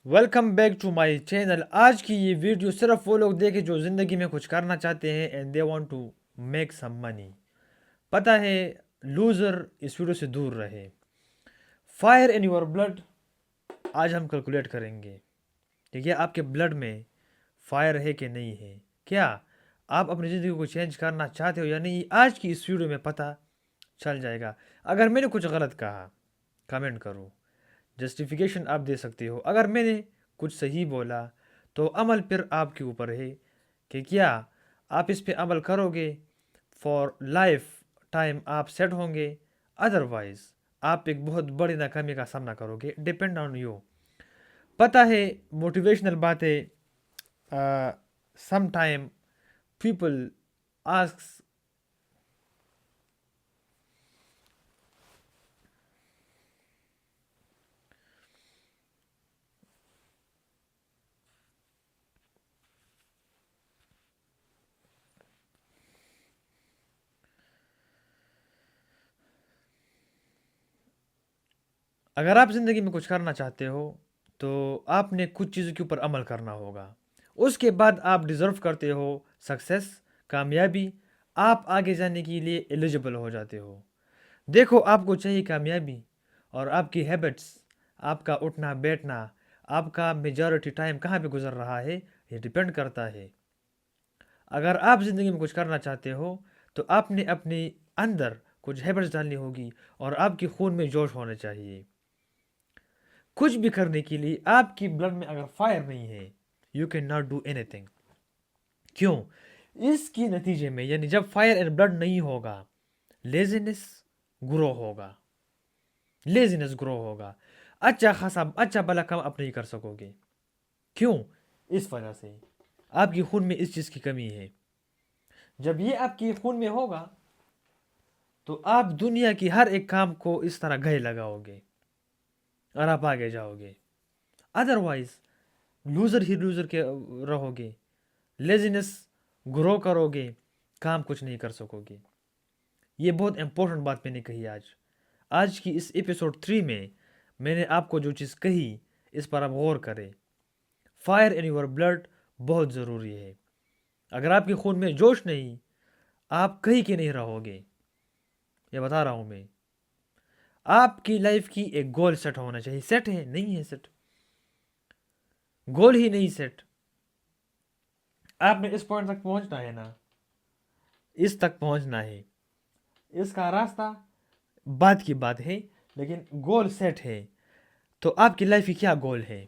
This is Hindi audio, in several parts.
Welcome back to my channel. आज की ये वीडियो सिर्फ वो लोग देखे जो ज़िंदगी में कुछ करना चाहते हैं and they want to make some money. पता है, लूज़र इस वीडियो से दूर रहे। Fire in your blood. आज हम कैलकुलेट करेंगे कि क्या आपके ब्लड में फायर है कि नहीं है। क्या आप अपनी ज़िंदगी को चेंज करना चाहते हो या नहीं, आज की इस वीडियो में पता चल जाएगा। अगर मैंने कुछ गलत कहा कमेंट करो, जस्टिफिकेशन आप दे सकते हो। अगर मैंने कुछ सही बोला तो अमल फिर आपके ऊपर है कि क्या आप इस पे अमल करोगे। फॉर लाइफ टाइम आप सेट होंगे, अदरवाइज आप एक बहुत बड़ी नाकामी का सामना करोगे। Depend on you. पता है, मोटिवेशनल बातें सम टाइम पीपल आस्क। अगर आप ज़िंदगी में कुछ करना चाहते हो तो आपने कुछ चीज़ों के ऊपर अमल करना होगा। उसके बाद आप डिज़र्व करते हो सक्सेस, कामयाबी। आप आगे जाने के लिए एलिजिबल हो जाते हो। देखो, आपको चाहिए कामयाबी और आपकी हैबिट्स, आपका उठना बैठना, आपका मेजॉरिटी टाइम कहाँ पे गुजर रहा है, ये डिपेंड करता है। अगर आप ज़िंदगी में कुछ करना चाहते हो तो आपने अपने अंदर कुछ हैबिट्स डालनी होगी और आपके खून में जोश होना चाहिए। कुछ भी करने के लिए आपकी ब्लड में अगर फायर नहीं है, you can not do anything. क्यों? इसके नतीजे में, यानी जब फायर एंड ब्लड नहीं होगा, लेजीनेस ग्रो होगा। लेजीनेस ग्रो होगा। अच्छा खासा अच्छा भला काम आप नहीं कर सकोगे। क्यों? इस वजह से आपकी खून में इस चीज़ की कमी है। जब ये आपके खून में होगा तो आप दुनिया की हर एक काम को इस तरह गले लगाओगे और आप आगे जाओगे। अदरवाइज लूज़र ही लूज़र के रहोगे। लेजीनेस ग्रो करोगे, काम कुछ नहीं कर सकोगे। ये बहुत इंपॉर्टेंट बात मैंने कही आज। आज की इस एपिसोड 3 में मैंने आपको जो चीज़ कही, इस पर आप गौर करें। फायर इन योर ब्लड बहुत ज़रूरी है। अगर आपके खून में जोश नहीं, आप कहीं के नहीं रहोगे। ये बता रहा हूँ मैं। आपकी लाइफ की एक गोल सेट होना चाहिए। सेट है? नहीं है सेट। गोल ही नहीं सेट। आपने इस पॉइंट तक पहुंचना है ना, इस तक पहुंचना है। इसका रास्ता बात की बात है, लेकिन गोल सेट है। तो आपकी लाइफ की क्या गोल है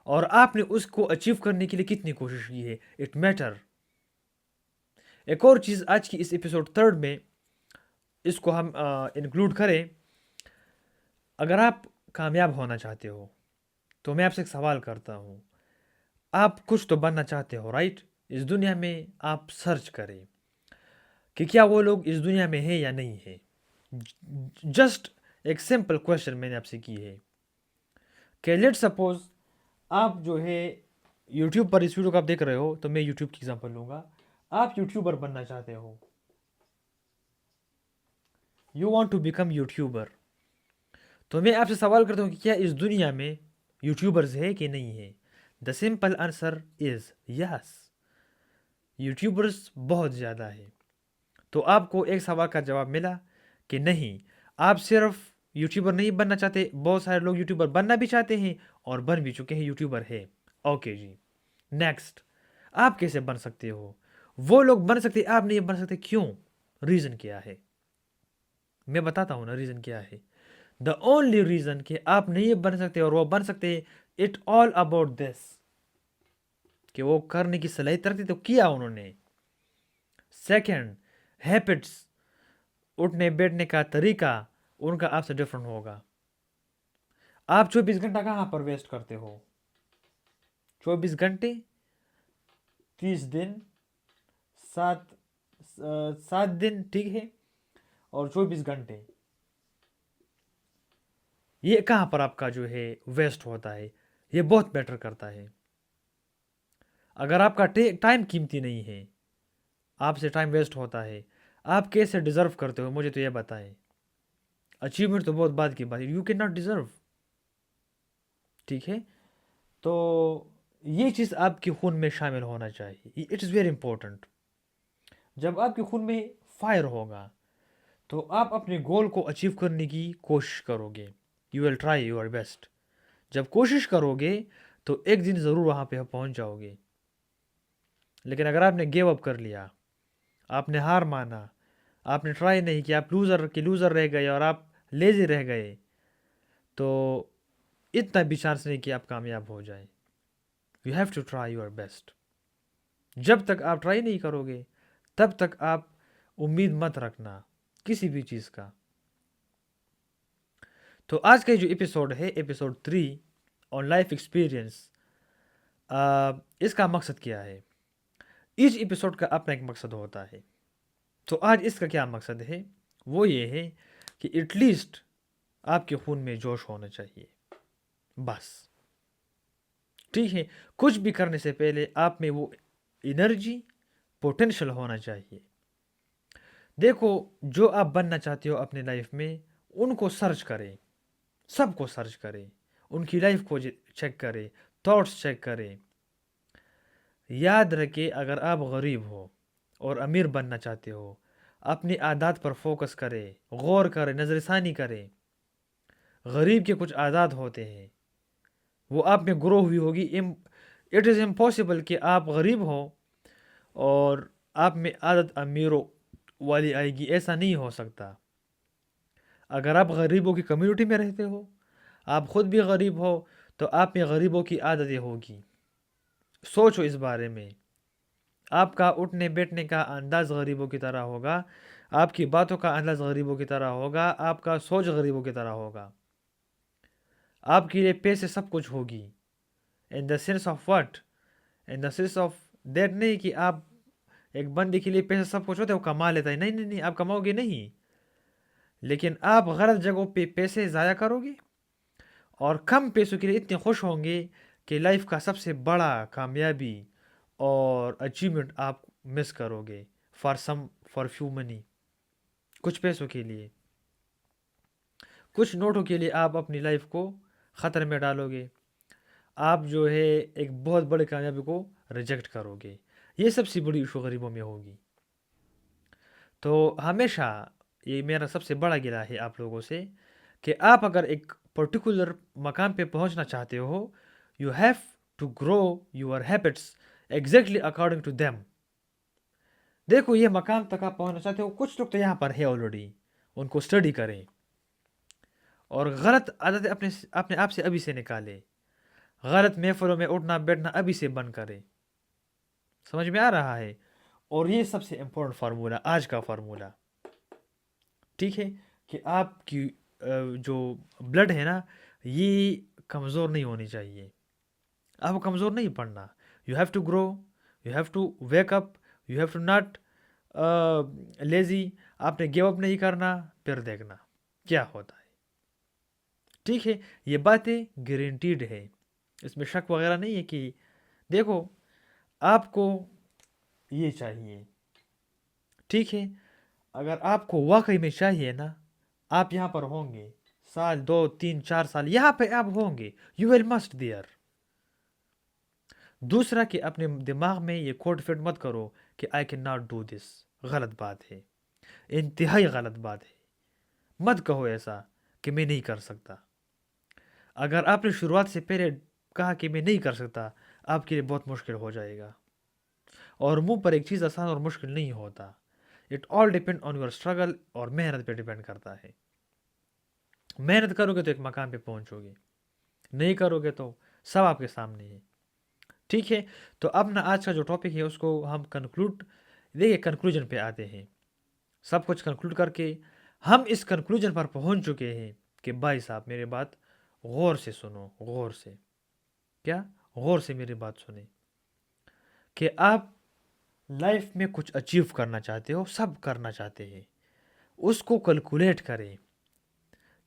और आपने उसको अचीव करने के लिए कितनी कोशिश की है, इट मैटर। एक और चीज़ आज की इस एपिसोड 3 में इसको हम इंक्लूड करें। अगर आप कामयाब होना चाहते हो तो मैं आपसे एक सवाल करता हूँ। आप कुछ तो बनना चाहते हो, राइट? इस दुनिया में आप सर्च करें कि क्या वो लोग इस दुनिया में है या नहीं है। जस्ट एक सिंपल क्वेश्चन मैंने आपसे की है कि लेट सपोज आप जो है यूट्यूब पर इस वीडियो को आप देख रहे हो, तो मैं यूट्यूब की एग्जांपल लूंगा। आप यूट्यूबर बनना चाहते हो, you want to become YouTuber. तो मैं आपसे सवाल करता हूँ कि क्या इस दुनिया में यूट्यूबर्स है कि नहीं है। The simple answer is yes. YouTubers बहुत ज़्यादा है। तो आपको एक सवाल का जवाब मिला कि नहीं, आप सिर्फ यूट्यूबर नहीं बनना चाहते, बहुत सारे लोग यूट्यूबर बनना भी चाहते हैं और बन भी चुके हैं, यूट्यूबर है। ओके जी, नेक्स्ट। आप कैसे बन सकते हो? वो लोग बन सकते, आप नहीं बन सकते, क्यों? रीज़न क्या है? मैं बताता हूँ ना रीज़न क्या है। द ओनली रीज़न कि आप नहीं बन सकते और वो बन सकते हैं, इट ऑल अबाउट दिस कि वो करने की सलाहियत रखते तो किया उन्होंने। सेकंड, हैबिट्स, उठने बैठने का तरीका उनका आपसे डिफरेंट होगा। आप 24 घंटा कहाँ पर वेस्ट करते हो? 24 घंटे, 30 दिन, 7 दिन, ठीक है, और 24 घंटे, ये कहाँ पर आपका जो है वेस्ट होता है? ये बहुत मैटर करता है। अगर आपका टाइम कीमती नहीं है, आपसे टाइम वेस्ट होता है, आप कैसे डिजर्व करते हो, मुझे तो ये बताएं। अचीवमेंट तो बहुत बात की बात है, यू कैन नॉट डिजर्व, ठीक है। तो ये चीज़ आपके खून में शामिल होना चाहिए, इट इज़ वेरी इंपॉर्टेंट। जब आपके खून में फायर होगा तो आप अपने गोल को अचीव करने की कोशिश करोगे, you will try your best. जब कोशिश करोगे तो एक दिन ज़रूर वहाँ पे पहुँच जाओगे। लेकिन अगर आपने गिव अप कर लिया, आपने हार माना, आपने ट्राई नहीं किया, आप लूज़र रह गए और आप लेज़ी रह गए, तो इतना भी चांस नहीं कि आप कामयाब हो जाए। You have to try your best. जब तक आप ट्राई नहीं करोगे तब तक आप उम्मीद मत रखना किसी भी चीज़ का। तो आज का जो एपिसोड है, एपिसोड 3 ऑन लाइफ एक्सपीरियंस, इसका मकसद क्या है? इस एपिसोड का अपना एक मकसद होता है। तो आज इसका क्या मकसद है? वो ये है कि एटलीस्ट आपके खून में जोश होना चाहिए, बस। ठीक है, कुछ भी करने से पहले आप में वो एनर्जी, पोटेंशियल होना चाहिए। देखो, जो आप बनना चाहते हो अपने लाइफ में, उनको सर्च करें, सबको सर्च करें, उनकी लाइफ को चेक करें, थॉट्स चेक करें। याद रखें, अगर आप गरीब हो और अमीर बनना चाहते हो, अपनी आदत पर फोकस करें, गौर करें, नज़रसानी करें। गरीब के कुछ आदत होते हैं, वो आप में ग्रो हुई होगी। इट इज़ इम्पॉसिबल कि आप गरीब हो और आप में आदत अमीरों वाली आएगी, ऐसा नहीं हो सकता। अगर आप गरीबों की कम्युनिटी में रहते हो, आप खुद भी गरीब हो, तो आप में गरीबों की आदतें होगी। सोचो इस बारे में। आपका उठने बैठने का अंदाज गरीबों की तरह होगा, आपकी बातों का अंदाज गरीबों की तरह होगा, आपका सोच गरीबों की तरह होगा। आपके लिए पैसे सब कुछ होगी। In the sense of what? In the sense of that नहीं कि आप एक बंदे के लिए पैसे सब कुछ होता है, वो कमा लेता है। नहीं नहीं नहीं, आप कमाओगे नहीं, लेकिन आप गलत जगहों पे पैसे ज़ाया करोगे और कम पैसों के लिए इतने खुश होंगे कि लाइफ का सबसे बड़ा कामयाबी और अचीवमेंट आप मिस करोगे फॉर फ्यू मनी। कुछ पैसों के लिए, कुछ नोटों के लिए आप अपनी लाइफ को ख़तरे में डालोगे। आप जो है एक बहुत बड़ी कामयाबी को रिजेक्ट करोगे। ये सबसे बड़ी इशू गरीबों में होगी। तो हमेशा ये मेरा सबसे बड़ा गिला है आप लोगों से कि आप अगर एक पर्टिकुलर मकाम पे पहुंचना चाहते हो, you have to grow your habits exactly according to them. देखो, ये मकाम तक आप पहुंचना चाहते हो, कुछ लोग तो यहाँ पर है ऑलरेडी, उनको स्टडी करें और गलत आदतें अपने अपने आप से अभी से निकालें। गलत महफिलों में उठना बैठना अभी से बंद करें। समझ में आ रहा है? और ये सबसे इम्पोर्टेंट फार्मूला, आज का फार्मूला, ठीक है, कि आपकी जो ब्लड है ना, ये कमज़ोर नहीं होनी चाहिए। आपको कमज़ोर नहीं पड़ना। You have to grow, you have to wake up, you have to not lazy. आपने गिव अप नहीं करना, फिर देखना क्या होता है। ठीक है, ये बातें गारंटीड है, इसमें शक वगैरह नहीं है कि देखो, आपको ये चाहिए। ठीक है, अगर आपको वाकई में चाहिए ना, आप यहाँ पर होंगे। साल 2 3 4 साल यहाँ पे आप होंगे, यू विल मस्ट देयर। दूसरा कि अपने दिमाग में ये कोड फिट मत करो कि I can not do this. गलत बात है, इंतहाई गलत बात है। मत कहो ऐसा कि मैं नहीं कर सकता। अगर आपने शुरुआत से पहले कहा कि मैं नहीं कर सकता, आपके लिए बहुत मुश्किल हो जाएगा। और मुंह पर एक चीज़ आसान और मुश्किल नहीं होता। It all depend on your struggle, और मेहनत पे डिपेंड करता है। मेहनत करोगे तो एक मकाम पे पहुंचोगे, नहीं करोगे तो सब आपके सामने है। ठीक है, तो अब ना आज का जो टॉपिक है उसको हम देखिए कंक्लूजन पे आते हैं। सब कुछ कंक्लूड करके हम इस कंक्लूजन पर पहुंच चुके हैं कि भाई साहब, मेरी बात गौर से सुनो, गौर से। क्या? गौर से मेरी बात सुने कि आप लाइफ में कुछ अचीव करना चाहते हो, सब करना चाहते हैं, उसको कैलकुलेट करें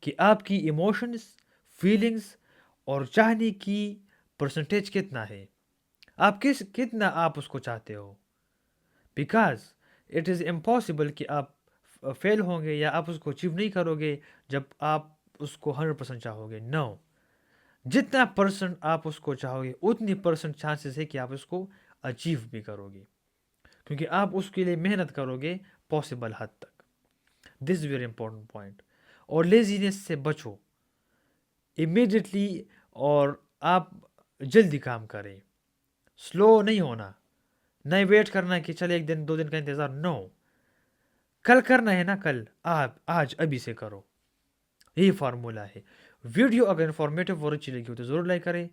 कि आपकी इमोशंस, फीलिंग्स और चाहने की परसेंटेज कितना है। आप कितना आप उसको चाहते हो। बिकॉज इट इज़ इम्पॉसिबल कि आप फेल होंगे या आप उसको अचीव नहीं करोगे जब आप उसको 100% चाहोगे। नो, जितना परसेंट आप उसको चाहोगे उतनी परसेंट चांसेस है कि आप उसको अचीव भी करोगे, क्योंकि आप उसके लिए मेहनत करोगे पॉसिबल हद तक। This very important point. और लेजीनेस से बचो इमीडिएटली, और आप जल्दी काम करें, स्लो नहीं होना, नहीं वेट करना कि चले एक दिन 2 दिन का इंतज़ार, नो। कल करना है ना, कल, आप आज अभी से करो, यही फार्मूला है। वीडियो अगर इन्फॉर्मेटिव और अच्छी लगी हो तो ज़रूर लाइक करें,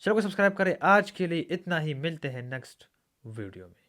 चैनल को सब्सक्राइब करें। आज के लिए इतना ही, मिलते हैं नेक्स्ट वीडियो में।